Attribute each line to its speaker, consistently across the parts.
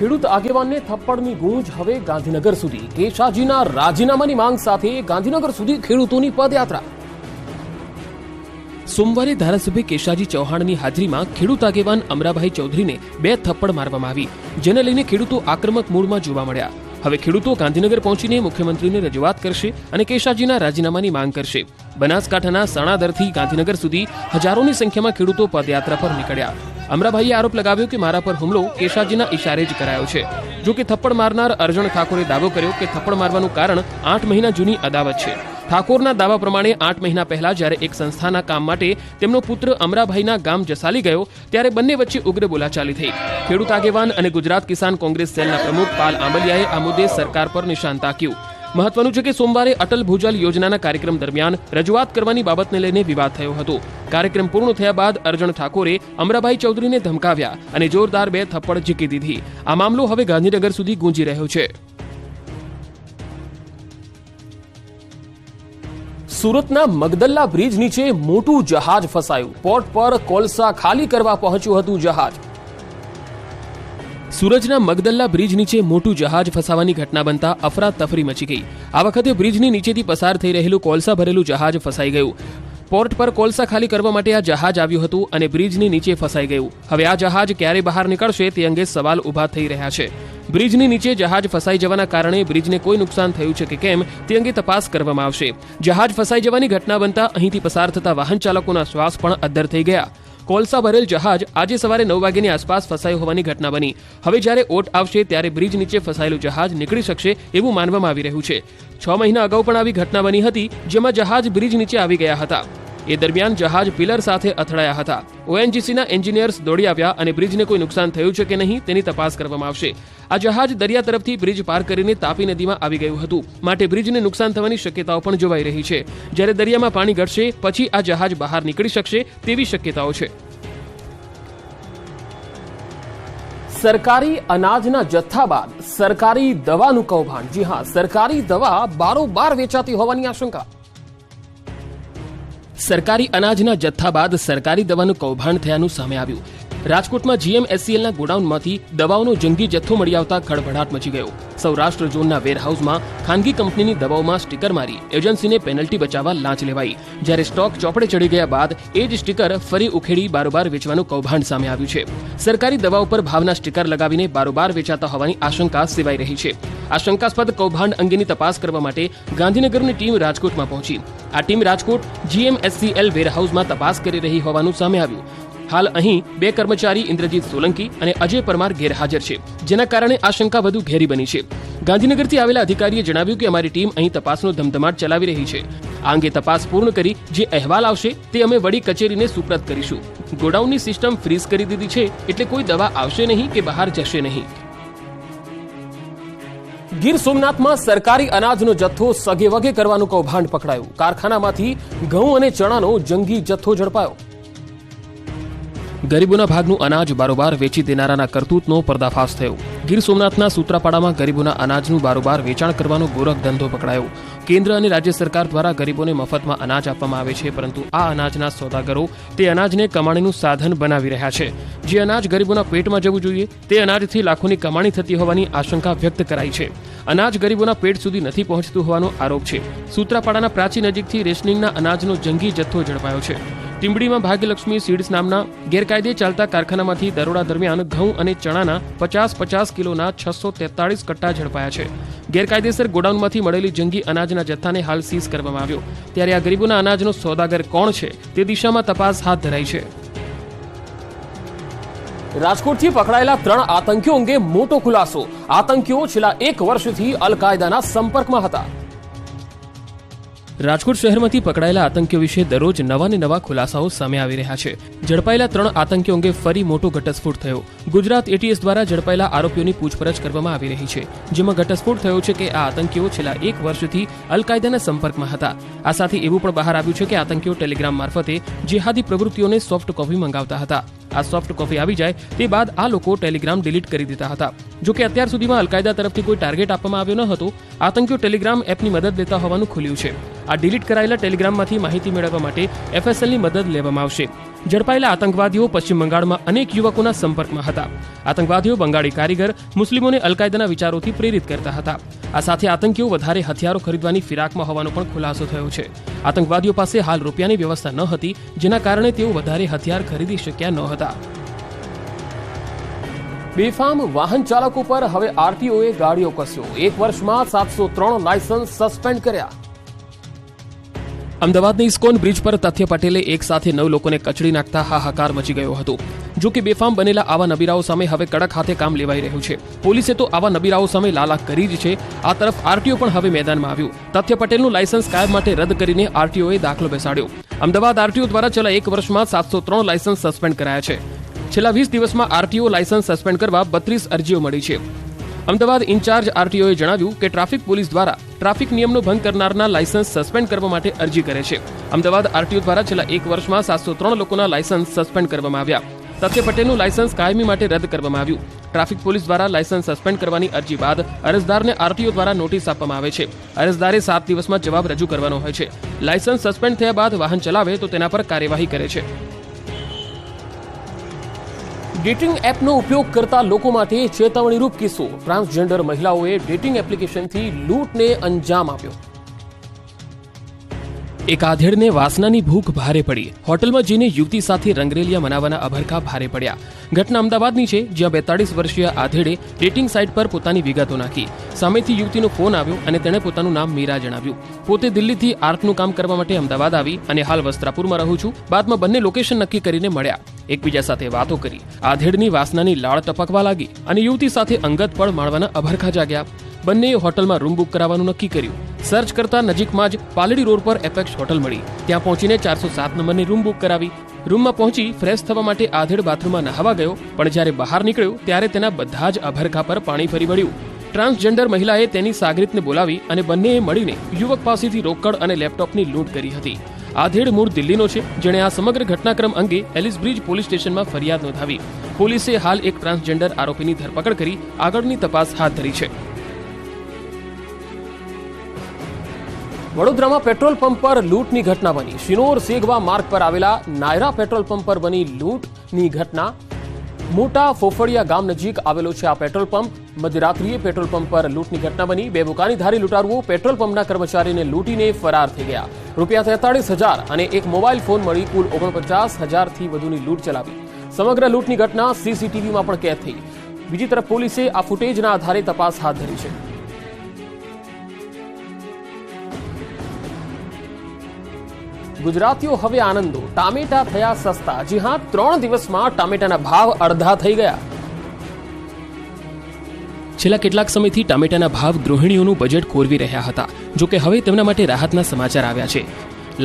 Speaker 1: ખેડૂત આગેવાનને થપ્પડની ગૂંજ હવે ગાંધીનગર સુધી। કેશાજીના રાજીનામાની માંગ સાથે ગાંધીનગર સુધી ખેડૂતોની પદયાત્રા। સોમવારે ધારાસભ્ય કેશાજી ચૌહાણની હાજરીમાં ખેડૂત આગેવાન અમરાભાઈ ચૌધરીને 2 થપ્પડ મારવામાં આવી, જેને લઈને ખેડૂતો આક્રમક મૂડમાં જોવા મળ્યા। હવે ખેડૂતો ગાંધીનગર પહોંચીને મુખ્યમંત્રીને રજૂઆત કરશે અને કેશાજીના રાજીનામાની માંગ કરશે। બનાસકાંઠાના સણાદરથી ગાંધીનગર સુધી હજારોની સંખ્યામાં ખેડૂતો પદયાત્રા પર નીકળ્યા। અમરાભાઈએ આરોપ લગાવ્યો કે મારા પર હુમલો કેશાજીના ઇશારે જ કરાયો છે। જો કે થપ્પડ મારનાર અર્જણ ઠાકોરે દાવો કર્યો કે થપ્પડ મારવાનું કારણ 8 મહિના જૂની અદાવત છે। ઠાકોરના દાવા પ્રમાણે 8 મહિના પહેલા જ્યારે એક સંસ્થાના કામ માટે તેમનો પુત્ર અમરાભાઈના ગામ જસાલી ગયો ત્યારે બંને વચ્ચે ઉગ્ર બોલાચાલી થઈ। ખેડૂત આગેવાન અને ગુજરાત કિસાન કોંગ્રેસ સેલના પ્રમુખ પાલ આંબલિયાએ આ મુદ્દે સરકાર પર નિશાન તાક્યું। મહત્વનું છે કે સોમવારે અટલ ભૂજલ યોજનાના કાર્યક્રમ દરમિયાન રજૂઆત કરવાની બાબતને લઈને વિવાદ થયો હતો। કાર્યક્રમ પૂર્ણ થયા બાદ અર્જણ ઠાકોરે અમરાભાઈ ચૌધરીને ધમકાવ્યા અને જોરદાર 2 થપ્પડ ઝીકી દીધી। આ મામલો હવે ગાંધીનગર સુધી ગુંજી રહ્યો છે। સુરતના મગદલ્લા બ્રિજ નીચે મોટું જહાજ ફસાયું। પોર્ટ પર કોલસા ખાલી કરવા પહોંચ્યું હતું જહાજ। સુરતના મગદલ્લા બ્રિજ નીચે મોટું જહાજ ફસાવાની ઘટના બનતા અફરાતફરી મચી ગઈ। આ વખતે બ્રિજની નીચેથી પસાર થઈ રહેલું કોલસા ભરેલું જહાજ ફસાઈ ગયું। પોર્ટ પર કોલસા ખાલી કરવા માટે આ જહાજ આવ્યું હતું અને બ્રિજની નીચે ફસાઈ ગયું। હવે આ જહાજ ક્યારે બહાર નીકળશે તે અંગે સવાલ ઊભા થઈ રહ્યા છે। બ્રિજની નીચે જહાજ ફસાઈ જવાના કારણે બ્રિજને કોઈ નુકસાન થયું છે કે કેમ તે અંગે તપાસ કરવામાં આવશે। જહાજ ફસાઈ જવાની ઘટના બનતા અહીંથી પસાર થતા વાહન ચાલકોના શ્વાસ પણ અદ્ધર થઈ ગયા। કોલસા ભરેલ જહાજ આજે સવારે 9 વાગ્યાની આસપાસ ફસાયું હોવાની ઘટના બની। હવે જ્યારે ઓટ આવશે ત્યારે બ્રિજ નીચે ફસાયેલું જહાજ નીકળી શકશે એવું માનવામાં આવી રહ્યું છે। 6 મહિના અગાઉ પણ આવી ઘટના બની હતી, જેમાં જહાજ બ્રિજ નીચે આવી ગયા હતા। એ દરમિયાન જહાજ પિલર સાથે અથડાયા હતા। ઓએનજીસીના એન્જિનિયર્સ દોડી આવ્યા અને બ્રિજને કોઈ નુકસાન થયું છે કે નહીં તેની તપાસ કરવામાં આવશે। આ જહાજ દરિયા તરફથી બ્રિજ પાર કરીને તાપી નદીમાં આવી ગયું હતું, માટે બ્રિજને નુકસાન થવાની શક્યતાઓ પણ જોવાઈ રહી છે। જ્યારે દરિયામાં પાણી ઘટશે પછી આ જહાજ બહાર નીકળી શકશે તેવી શક્યતાઓ છે। સરકારી અનાજના જથ્થા બાદ સરકારી દવાનું કૌભાંડ। જી હા, સરકારી દવા બારોબાર વેચાતી હોવાની આશંકા। સરકારી અનાજના જથ્થા બાદ સરકારી દવાનું કૌભાંડ થયાનું સામે આવ્યું। રાજકોટમાં જીએમએસસીએલના ગોડાઉનમાંથી દવાઓનો જંગી જથ્થો મળી આવતા ખળભળાટ મચી ગયો। સૌરાષ્ટ્ર ઝોનના વેરહાઉસમાં ખાનગી કંપનીની દવાઓમાં સ્ટીકર મારી એજન્સીને પેનલ્ટી બચાવવા લાંચ લેવાઈ। જ્યારે સ્ટોક ચોપડે ચડી ગયા બાદ એ જ સ્ટીકર ફરી ઉખેડી બારોબાર વેચવાનું કૌભાંડ સામે આવ્યું છે। સરકારી દવાઓ પર ભાવના સ્ટીકર લગાવીને બારોબાર વેચાતા હોવાની આશંકા સેવાઈ રહી છે। આ શંકાસ્પદ કૌભાંડ અંગેની તપાસ કરવા માટે ગાંધીનગરની ટીમ રાજકોટમાં પહોંચી। આ ટીમ રાજકોટ જીએમએસસીએલ વેરહાઉસમાં તપાસ કરી રહી હોવાનું સામે આવ્યું। હાલ અહીં 2 કર્મચારી ઇન્દ્રજીત સોલંકી અને અજય પરમાર ગેરહાજર છે, જેના કારણે આ શંકા વધુ ઘેરી બની છે। ગાંધીનગરથી આવેલા અધિકારીએ જણાવ્યું કે અમારી ટીમ અહીં તપાસનો ધમધમાટ ચલાવી રહી છે। આ અંગે તપાસ પૂર્ણ કરી જે અહેવાલ આવશે તે અમે વડી કચેરીને સુપ્રત કરીશું। ગોડાઉનની સિસ્ટમ ફ્રીઝ કરી દીધી છે, એટલે કોઈ દવા આવશે નહીં કે બહાર જશે નહીં। ગીર સોમનાથમાં સરકારી અનાજનો જથ્થો સગે વગે કરવાનું કૌભાંડ પકડાયું। કારખાનામાંથી ઘઉં અને ચણાનો જંગી જથ્થો ઝડપાયો। ગરીબોના ભાગનું અનાજ બારોબાર વેચી દેનારાના કરતૂતનો પર્દાફાશ થયો। ગીર સોમનાથના સૂત્રાપાડામાં ગરીબોના અનાજનું બારોબાર વેચાણ કરવાનો ગોરખ ધંધો પકડાયો। કેન્દ્ર અને રાજ્ય સરકાર દ્વારા ગરીબોને મફતમાં અનાજ આપવામાં આવે છે, પરંતુ આ અનાજના સોદાગરો તે અનાજને કમાણીનું સાધન બનાવી રહ્યા છે। જે અનાજ ગરીબોના પેટમાં જવું જોઈએ તે અનાજથી લાખોની કમાણી થતી હોવાની આશંકા વ્યક્ત કરાઈ છે। અનાજ ગરીબોના પેટ સુધી નથી પહોંચતું હોવાનો આરોપ છે। સૂત્રાપાડાના પ્રાચી નજીકથી રેશનિંગના અનાજનો જંગી જથ્થો ઝડપાયો છે। ટીંબડીમાં ભાગ્યલક્ષ્મી સીડ્સ નામના ગેરકાયદે ચાલતા કારખાનામાંથી દરોડા દરમિયાન ઘઉં અને ચણાના 50-50 કિલોના 643 કટ્ટા ઝડપાયા છે। ગેરકાયદેસર ગોડાઉનમાંથી મળેલી જંગી અનાજના જથ્થાને હાલ સીઝ કરવામાં આવ્યો। ત્યારે આ ગરીબોના અનાજનો સોદાગર કોણ છે તે દિશામાં તપાસ હાથ ધરાઈ છે। રાજકોટથી પકડાયેલા 3 આતંકીઓ અંગે મોટો ખુલાસો। આતંકીઓ છેલ્લા 1 વર્ષથી અલ-કાયદાના સંપર્કમાં હતા। રાજકોટ શહેરમાંથી પકડાયેલા આતંકીઓ વિશે દરરોજ નવા ને નવા ખુલાસાઓ સામે આવી રહ્યા છે। ઝડપાયેલા 3 આતંકીઓ અંગે ફરી મોટો ઘટસ્ફોટ થયો। ગુજરાત એટીએસ દ્વારા ઝડપાયેલા આરોપીઓની પૂછપરછ કરવામાં આવી રહી છે, જેમાં ઘટસ્ફોટ થયો છે કે આ આતંકીઓ છેલ્લા 1 વર્ષથી અલ-કાયદાના સંપર્કમાં હતા। આ સાથે એવું પણ બહાર આવ્યું છે કે આતંકીઓ ટેલિગ્રામ મારફતે જેહાદી પ્રવૃત્તિઓને સોફ્ટ કોપી મંગાવતા હતા। આ સોફ્ટ કોપી આવી જાય તે બાદ આ લોકો ટેલિગ્રામ ડિલીટ કરી દેતા હતા। જો કે અત્યાર સુધીમાં અલ-કાયદા તરફથી કોઈ ટાર્ગેટ આપવામાં આવ્યો ન હતો। આતંકીઓ ટેલિગ્રામ એપની મદદ લેતા હોવાનું ખુલ્યું છે। આ ડિલીટ કરાયેલા ટેલિગ્રામમાંથી માહિતી મેળવવા માટે એફએસએલની મદદ લેવામાં આવશે। ઝડપાયેલા આતંકવાદીઓ પશ્ચિમ બંગાળમાં અનેક યુવકોના સંપર્કમાં હતા. આતંકવાદીઓ બંગાળી કારીગર મુસ્લિમોને અલકાયદાના વિચારોથી પ્રેરિત કરતા હતા. આ સાથે આતંકીઓ વધારે હથિયારો ખરીદવાની ફિરાકમાં હોવાનો પણ ખુલાસો થયો છે. આતંકવાદીઓ પાસે હાલ રૂપિયાની વ્યવસ્થા ન હતી, જેના કારણે તેઓ વધારે હથિયાર ખરીદી શક્યા ન હતા. બેફામ વાહન ચાલકો પર હવે આરટીઓએ ગાડીઓ કસ્યો. 1 વર્ષમાં 703 લાયસન્સ સસ્પેન્ડ કર્યા. અમદાવાદની ઇસ્કોન બ્રિજ પર તથ્ય પટેલે એક સાથે 9 લોકોને કચડી નાખતા હાહાકાર મચી ગયો હતો. જો કે બેફામ બનેલા આવા નબીરાઓ સામે હવે કડક હાથે કામ લેવાઈ રહ્યું છે. પોલીસે તો આવા નબીરાઓ સામે લાલા કરી જ છે. આ તરફ આરટીઓ પણ હવે મેદાનમાં આવ્યું. તથ્ય પટેલનું લાયસન્સ કાયમ માટે રદ કરીને આરટીઓએ દાખલો બેસાડ્યો. અમદાવાદ આરટીઓ દ્વારા છેલ્લા 1 વર્ષમાં 703 લાયસન્સ સસ્પેન્ડ કરાયા છે. છેલ્લા 20 દિવસમાં આરટીઓ લાયસન્સ સસ્પેન્ડ કરવા 32 અરજીઓ મળી છે. અમદાવાદ ઇન્ચાર્જ આરટીઓએ જણાવ્યું કે ટ્રાફિક પોલીસ દ્વારા ટ્રાફિક નિયમનો ભંગ કરનારના લાયસન્સ સસ્પેન્ડ કરવા માટે અરજી કરે છે. અમદાવાદ આરટીઓ દ્વારા છેલ્લા 1 વર્ષમાં 703 લોકોના લાયસન્સ સસ્પેન્ડ કરવામાં આવ્યા. તથ્ય પટેલનું લાયસન્સ કાયમી માટે રદ કરવામાં આવ્યું. ટ્રાફિક પોલીસ દ્વારા લાયસન્સ સસ્પેન્ડ કરવાની અરજી બાદ અરજદારને આરટીઓ દ્વારા નોટિસ આપવામાં આવે છે. અરજદારે 7 દિવસમાં જવાબ રજૂ કરવાનો હોય છે. લાયસન્સ સસ્પેન્ડ થયા બાદ વાહન ચલાવે તો તેના પર કાર્યવાહી કરે છે. ડેટિંગ એપનો ઉપયોગ કરતા લોકો માટે ચેતવણીરૂપ કિસ્સો. ટ્રાન્સજેન્ડર મહિલાઓએ ડેટિંગ એપ્લિકેશનથી લૂંટને અંજામ આપ્યો. એક આધેડને વાસનાની ભૂખ ભારે પડી. હોટલમાં જઈને યુવતી સાથે રંગરેલિયા મનાવવાના અભરખા ભારે પડ્યા. ઘટના અમદાવાદની છે, જ્યાં 42 વર્ષીય આધેડે ડેટિંગ સાઇટ પર પોતાની વિગતો નાખી. સામેથી યુવતીનો ફોન આવ્યો અને તેણે પોતાનું નામ મીરા જણાવ્યું. પોતે દિલ્હીથી આર્ટનું કામ કરવા માટે અમદાવાદ આવી અને હાલ વસ્ત્રાપુરમાં રહું છું. બાદમાં બંને લોકેશન નક્કી કરીને મળ્યા. એકબીજા સાથે વાતો કરી. આધેડની વાસનાની લાળ ટપકવા લાગી અને યુવતી સાથે અંગત પળ માણવાના અભરખા જાગ્યા. બંનેએ હોટલમાં રૂમ બુક કરાવવાનું નક્કી કર્યું. સર્ચ કરતા નજીકમાં જ પાલડી રોડ પર એપેક્સ હોટલ મળી. ત્યાં પહોંચીને 407 નંબરની રૂમ બુક કરાવી. રૂમમાં પહોંચી ફ્રેશ થવા માટે આધેડ બાથરૂમમાં નહાવા ગયો, પણ જ્યારે બહાર નીકળ્યો ત્યારે તેના બધા જ અભરખા પર પાણી ફરી વળ્યું. ટ્રાન્સજેન્ડર મહિલાએ તેની સાગરીતને બોલાવી અને બંનેએ મળીને યુવક પાસેથી રોકડ અને લેપટોપની લૂંટ કરી હતી. આધેડ મૂળ દિલ્હીનો છે, જેણે આ સમગ્ર ઘટનાક્રમ અંગે એલિસ બ્રિજ પોલીસ સ્ટેશનમાં ફરિયાદ નોંધાવી. પોલીસે હાલ એક ટ્રાન્સજેન્ડર આરોપીની ધરપકડ કરી આગળની તપાસ હાથ ધરી છે. વડોદરામાં પેટ્રોલ પંપ પર લૂંટની ઘટના બની. શિનોર સેગવા માર્ગ પર આવેલા નાયરા પેટ્રોલ પંપ પર બની લૂંટની ઘટના. મોટા ફોફડિયા ગામ નજીક આવેલો છે આ પેટ્રોલ પંપ. મધ્યરાત્રિએ પેટ્રોલ પંપ પર લૂંટની ઘટના બની. 2 બુકાનીધારી લૂંટારુઓ પેટ્રોલ પંપના કર્મચારીને લૂંટીને ફરાર થઈ ગયા. રૂપિયા 43,000 અને એક મોબાઈલ ફોન મળી કુલ 49,000થી વધુની લૂંટ ચલાવી. સમગ્ર લૂંટની ઘટના સીસીટીવીમાં પણ કેદ થઈ. બીજી તરફ પોલીસે આ ફૂટેજના આધારે તપાસ હાથ ધરી છે. ગુજરાતીઓ હવે આનંદો. ટામેટા થયા સસ્તા. જી હા, 3 દિવસમાં ટામેટાના ભાવ અડધા થઈ ગયા. છેલ્લા કેટલાક સમયથી ટામેટાના ભાવ ગૃહિણીઓનું બજેટ ખોરવી રહ્યા હતા. જો કે હવે તેમના માટે રાહતના સમાચાર આવ્યા છે.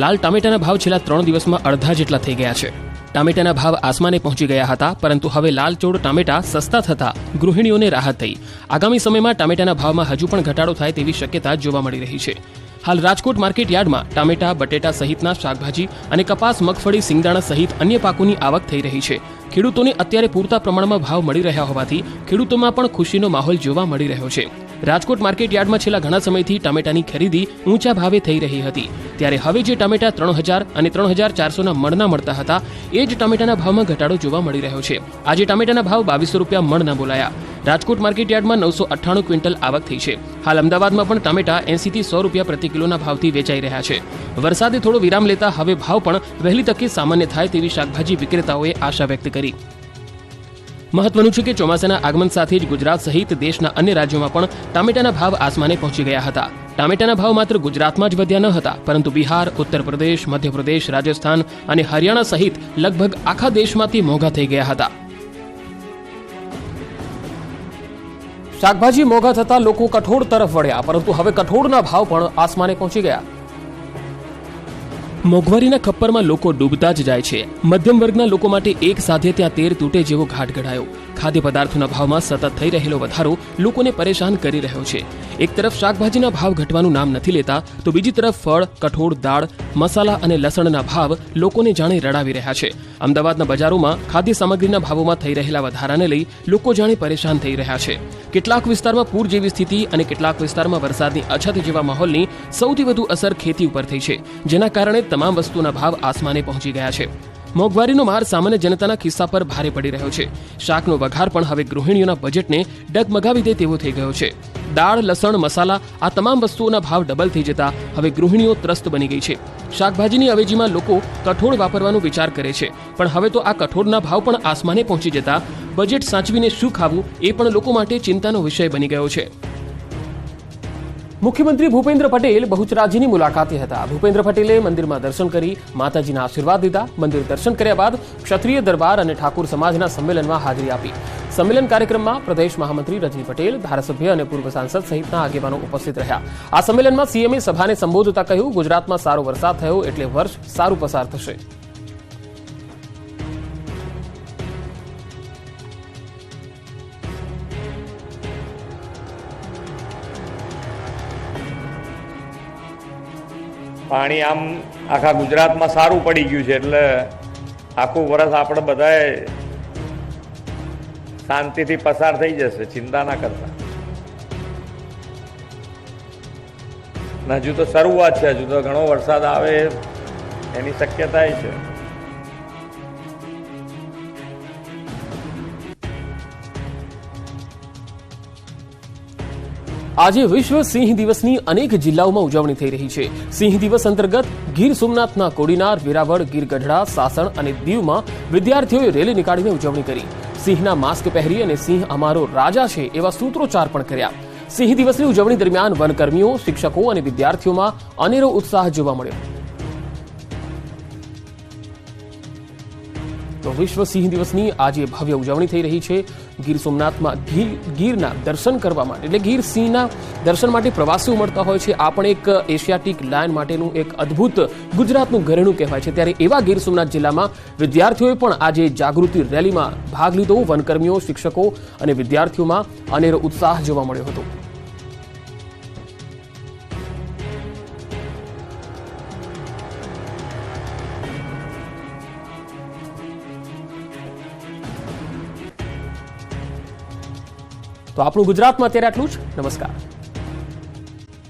Speaker 1: લાલ ટામેટાના ભાવ છેલ્લા 3 દિવસમાં અડધા જેટલા થઈ ગયા છે. ટામેટાના ભાવ આસમાને પહોંચી ગયા હતા, પરંતુ હવે લાલચોળ ટામેટા સસ્તા થતા ગૃહિણીઓને રાહત થઈ. આગામી સમયમાં ટામેટાના ભાવમાં હજુ પણ ઘટાડો થાય તેવી શક્યતા જોવા મળી રહી છે. હાલ રાજકોટ માર્કેટ યાર્ડમાં ટામેટા, બટેટા સહિતના શાકભાજી અને કપાસ, મગફળી, સિંગદાણા સહિત અન્ય પાકોની આવક થઈ રહી છે. ખેડૂતોને અત્યારે પૂરતા પ્રમાણમાં ભાવ મળી રહ્યા હોવાથી ખેડૂતોમાં પણ ખુશીનો માહોલ જોવા મળી રહ્યો છે. રાજકોટ માર્કેટ યાર્ડમાં છેલ્લા ઘણા સમયથી ટામેટાની ખરીદી ઊંચા ભાવે થઈ રહી હતી. ત્યારે હવે જે ટામેટા 3,000 અને 3,400ના મણના મળતા હતા, એ જ ટામેટાના ભાવમાં ઘટાડો જોવા મળી રહ્યો છે. આજે ટામેટાના ભાવ 2200 રૂપિયા મણના બોલાયા. રાજકોટ માર્કેટ યાર્ડમાં 998 ક્વિન્ટલ આવક થઈ છે. હાલ અમદાવાદમાં પણ ટામેટા 80 થી 100 રૂપિયા પ્રતિ કિલોના ભાવથી વેચાઈ રહ્યા છે. વરસાદે થોડો વિરામ લેતા હવે ભાવ પણ વહેલી તકે સામાન્ય થાય તેવી શાકભાજી વિક્રેતાઓએ આશા વ્યક્ત કરી. મહત્વનું છે કે ચોમાસાના આગમન સાથે જ ગુજરાત સહિત દેશના અન્ય રાજ્યોમાં પણ ટામેટાના ભાવ આસમાને પહોંચી ગયા હતા. ટામેટાના ભાવ માત્ર ગુજરાતમાં જ વધ્યા ન હતા, પરંતુ બિહાર, ઉત્તર પ્રદેશ, મધ્યપ્રદેશ, રાજસ્થાન અને હરિયાણા સહિત લગભગ આખા દેશમાંથી મોંઘા થઈ ગયા હતા. શાકભાજી મોંઘા થતા લોકો કઠોળ તરફ વળ્યા, પરંતુ હવે કઠોળના ભાવ પણ આસમાને પહોંચી ગયા. મોંઘવારીના ખપ્પરમાં લોકો ડૂબતા જ જાય છે. મધ્યમ વર્ગના લોકો માટે એક સાથે ત્યાં તેર તૂટે જેવો ઘાટ ઘડાયો. ખાદ્ય પદાર્થોના ભાવમાં સતત થઈ રહેલો વધારો લોકોને પરેશાન કરી રહ્યો છે. એક તરફ શાકભાજીના ભાવ ઘટવાનું નામ નથી લેતા, તો બીજી તરફ ફળ, કઠોળ, દાળ, મસાલા અને લસણના ભાવ લોકોને જાણે રડાવી રહ્યા છે. અમદાવાદના બજારોમાં ખાદ્ય સામગ્રીના ભાવોમાં થઈ રહેલા વધારાને લઈ લોકો જાણે પરેશાન થઈ રહ્યા છે. કેટલાક વિસ્તારમાં પૂર જેવી સ્થિતિ અને કેટલાક વિસ્તારમાં વરસાદની અછત જેવા માહોલની સૌથી વધુ અસર ખેતી ઉપર થઈ છે, જેના કારણે તમામ વસ્તુના ભાવ આસમાને પહોંચી ગયા છે. મોંઘવારીનો માર સામાન્ય જનતાના ખિસ્સા પર ભારે પડી રહ્યો છે. શાકનો વઘાર પણ હવે ગૃહિણીઓના બજેટને ડગમગાવી દે તેવો થઈ ગયો છે. દાળ, લસણ, મસાલા આ તમામ વસ્તુઓના ભાવ ડબલ થઈ જતા હવે ગૃહિણીઓ ત્રસ્ત બની ગઈ છે. શાકભાજીની અવેજીમાં લોકો કઠોળ વાપરવાનો વિચાર કરે છે, પણ હવે તો આ કઠોળના ભાવ પણ આસમાને પહોંચી જતા બજેટ સાચવીને શું ખાવું એ પણ લોકો માટે ચિંતાનો વિષય બની ગયો છે. મુખ્યમંત્રી ભૂપેન્દ્ર પટેલ બહુચરાજીની મુલાકાતે હતા. ભૂપેન્દ્ર પટેલે મંદિરમાં દર્શન કરી માતાજીના આશીર્વાદ લીધા. મંદિર દર્શન કર્યા બાદ ક્ષત્રિય દરબાર અને ઠાકુર સમાજના સંમેલનમાં હાજરી આપી. સંમેલન કાર્યક્રમમાં પ્રદેશ મહામંત્રી રજની પટેલ, ધારાસભ્ય અને પૂર્વ સાંસદ સહિતના આગેવાનો ઉપસ્થિત રહ્યા. આ સંમેલનમાં સીએમએ સભાને સંબોધતા કહ્યું, ગુજરાતમાં સારો વરસાદ થયો એટલે વર્ષ સારું પસાર થશે.
Speaker 2: પાણી આમ આખા ગુજરાતમાં સારું પડી ગયું છે એટલે આખું વર્ષ આપણે બધાએ શાંતિથી પસાર થઈ જશે, ચિંતા ના કરતા. હજુ તો શરૂઆત છે, હજુ તો ઘણો વરસાદ આવે એની શક્યતા છે.
Speaker 1: આજે વિશ્વ સિંહ દિવસની અનેક જિલ્લાઓમાં ઉજવણી થઈ રહી છે. સિંહ દિવસ અંતર્ગત ગીર સોમનાથના કોડીનાર, વેરાવળ, ગીર ગઢડા, સાસણ અને દીવમાં વિદ્યાર્થીઓએ રેલી નીકાળીને ઉજવણી કરી. સિંહના માસ્ક પહેરી અને સિંહ અમારો રાજા છે એવા સૂત્રોચ્ચાર પણ કર્યા. સિંહ દિવસની ઉજવણી દરમિયાન વનકર્મીઓ, શિક્ષકો અને વિદ્યાર્થીઓમાં અનેરો ઉત્સાહ જોવા મળ્યો. તો વિશ્વ સિંહ દિવસની આજે ભવ્ય ઉજવણી થઈ રહી છે. ગીર સોમનાથમાં ગીરના દર્શન કરવા માટે એટલે ગીર સિંહના દર્શન માટે પ્રવાસીઓ મળતા હોય છે. આ પણ એક એશિયાટિક લાયન માટેનું એક અદ્ભુત ગુજરાતનું ઘરેણું કહેવાય છે. ત્યારે એવા ગીર સોમનાથ જિલ્લામાં વિદ્યાર્થીઓએ પણ આજે જાગૃતિ રેલીમાં ભાગ લીધો. વનકર્મીઓ, શિક્ષકો અને વિદ્યાર્થીઓમાં અનેરો ઉત્સાહ જોવા મળ્યો હતો. તો આપણું ગુજરાતમાં અત્યારે આટલું જ. નમસ્કાર.